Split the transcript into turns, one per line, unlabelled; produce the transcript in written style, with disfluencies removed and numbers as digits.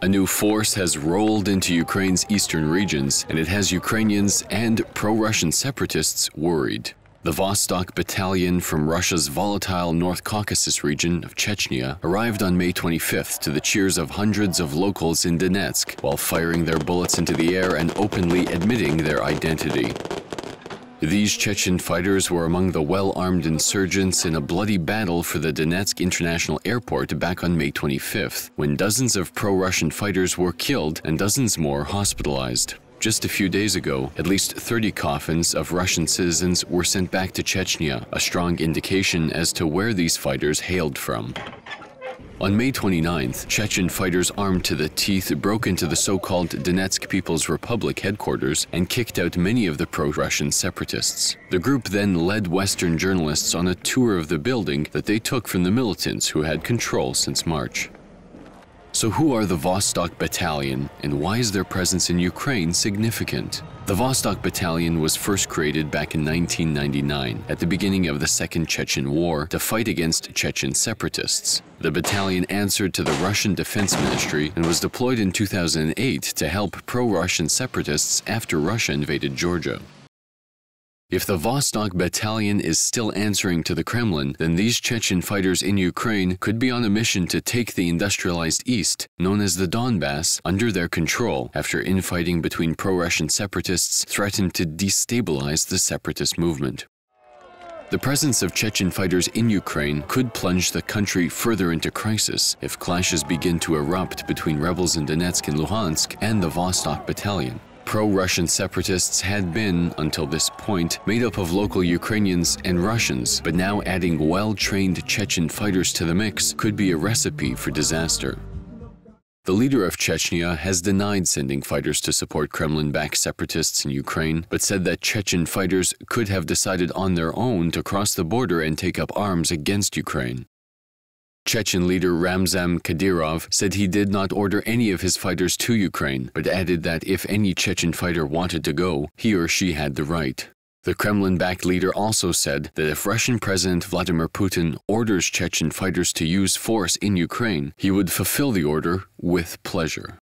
A new force has rolled into Ukraine's eastern regions, and it has Ukrainians and pro-Russian separatists worried. The Vostok Battalion from Russia's volatile North Caucasus region of Chechnya arrived on May 25th to the cheers of hundreds of locals in Donetsk while firing their bullets into the air and openly admitting their identity. These Chechen fighters were among the well-armed insurgents in a bloody battle for the Donetsk International Airport back on May 25th, when dozens of pro-Russian fighters were killed and dozens more hospitalized. Just a few days ago, at least 30 coffins of Russian citizens were sent back to Chechnya, a strong indication as to where these fighters hailed from. On May 29th, Chechen fighters armed to the teeth broke into the so-called Donetsk People's Republic headquarters and kicked out many of the pro-Russian separatists. The group then led Western journalists on a tour of the building that they took from the militants who had control since March. So who are the Vostok Battalion, and why is their presence in Ukraine significant? The Vostok Battalion was first created back in 1999, at the beginning of the Second Chechen War, to fight against Chechen separatists. The battalion answered to the Russian Defense Ministry and was deployed in 2008 to help pro-Russian separatists after Russia invaded Georgia. If the Vostok Battalion is still answering to the Kremlin, then these Chechen fighters in Ukraine could be on a mission to take the industrialized East, known as the Donbas, under their control after infighting between pro-Russian separatists threatened to destabilize the separatist movement. The presence of Chechen fighters in Ukraine could plunge the country further into crisis if clashes begin to erupt between rebels in Donetsk and Luhansk and the Vostok Battalion. Pro-Russian separatists had been, until this point, made up of local Ukrainians and Russians, but now adding well-trained Chechen fighters to the mix could be a recipe for disaster. The leader of Chechnya has denied sending fighters to support Kremlin-backed separatists in Ukraine, but said that Chechen fighters could have decided on their own to cross the border and take up arms against Ukraine. Chechen leader Ramzan Kadyrov said he did not order any of his fighters to Ukraine, but added that if any Chechen fighter wanted to go, he or she had the right. The Kremlin-backed leader also said that if Russian President Vladimir Putin orders Chechen fighters to use force in Ukraine, he would fulfill the order with pleasure.